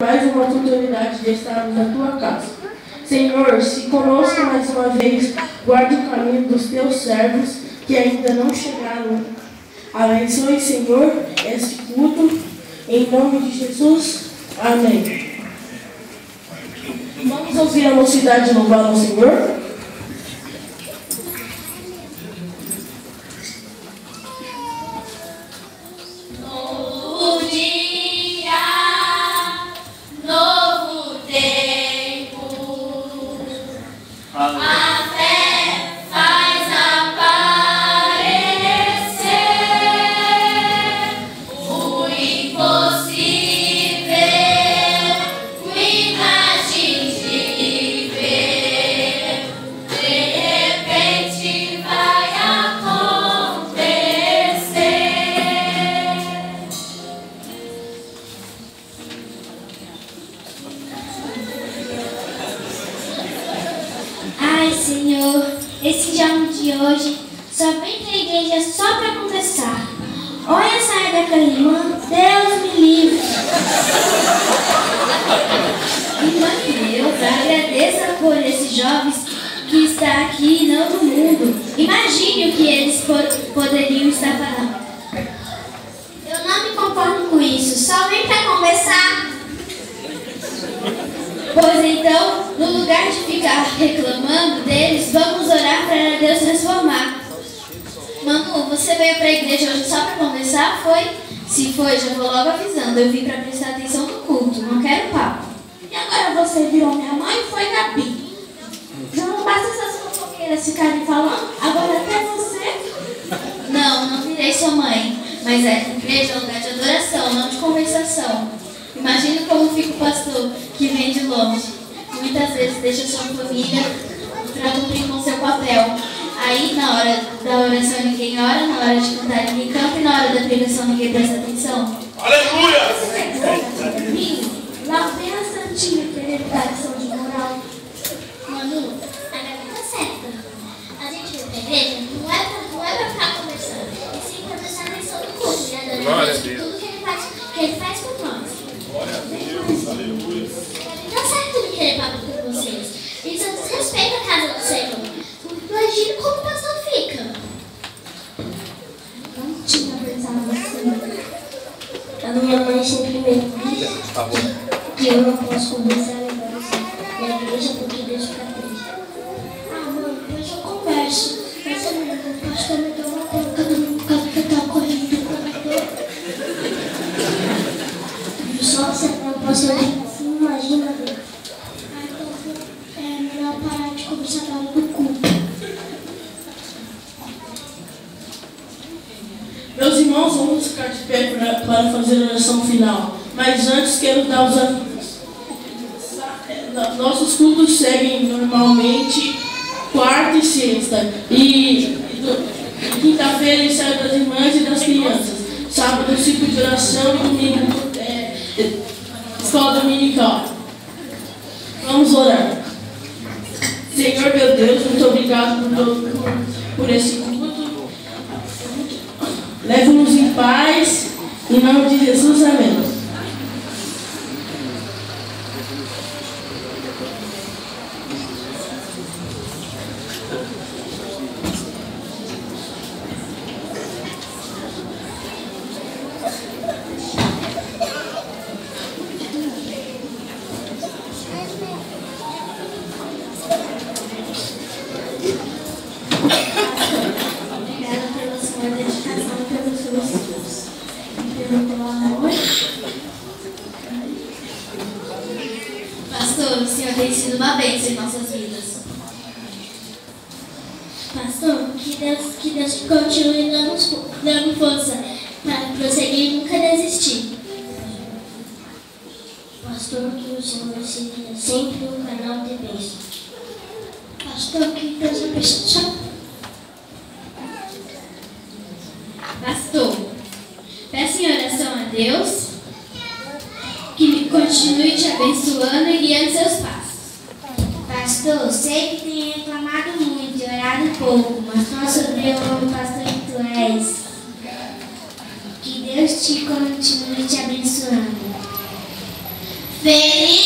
mais uma oportunidade de estarmos na tua casa. Senhor, se conosco mais uma vez, guarda o caminho dos teus servos que ainda não chegaram. Abençoe, Senhor, este culto, em nome de Jesus. Amém. Vamos ouvir a mocidade louvar ao Senhor? Senhor, esse jovem de hoje só vem para a igreja só para conversar. Olha, sai daquela irmã, Deus me livre. Irmã de Deus, agradeça por esses jovens que estão aqui e não no mundo. Imagine o que eles poderiam estar falando. Eu não me conformo com isso, só vem para conversar. Pois então, no lugar de ficar reclamando deles, vamos orar para Deus transformar. Manu, você veio para a igreja hoje só para conversar, foi? Se foi, já vou logo avisando. Eu vim para prestar atenção no culto, não quero papo. E agora você virou minha mãe e foi Gabi. Já não basta essas fofoqueiras ficarem falando, agora até você. Não virei sua mãe, mas a igreja é um lugar de adoração, não de conversação. Imagina como fica o pastor que vem de longe. Muitas vezes deixa sua família para cumprir com seu papel. Aí, na hora da oração, ninguém ora, na hora de cantar, ninguém canta, e na hora da pregação, ninguém presta atenção. Aleluia! Lá vem a santinha querer dar lição de moral. Manu, a Gabi tá certa. A gente vem pra igreja não é pra ficar conversando, e sim pra prestar atenção no culto, e adorar tudo que ele faz por nós. Glória a Deus, aleluia. Tá certo de querer papo com vocês. Isso é desrespeito à casa do Senhor. Imagina como o pastor fica. Não tinha pensado assim. A minha mãe sempre me disse que eu não posso conversar agora na igreja porque Deus fica triste. Ah, mãe, depois eu converso. Mas eu não posso cometer uma coisa no caso que eu tava correndo do corredor. Só você não posso assim, imagina. Então é melhor parar de conversar na hora do culto. Meus irmãos, vamos ficar de pé para fazer a oração final. Mas antes quero dar os avisos. Nossos cultos seguem normalmente quarta e sexta. E quinta-feira ensaio das irmãs e das crianças. Sábado, ciclo de oração e domingo escola dominical. Vamos orar. Senhor meu Deus, muito obrigado por esse culto. Leve-nos em paz, em nome de Jesus, amém. Pastor, o Senhor tem sido uma bênção em nossas vidas. Pastor, que Deus continue dando força para prosseguir e nunca desistir. Pastor, que o Senhor seja sempre um canal de bênção. Pastor, que Deus abençoe. Pastor, peço em oração a Deus que continue te abençoando e guiando seus passos. Pastor, sei que tem reclamado muito e orado pouco, mas nosso Deus, pastor que tu és. Que Deus te continue te abençoando. Feliz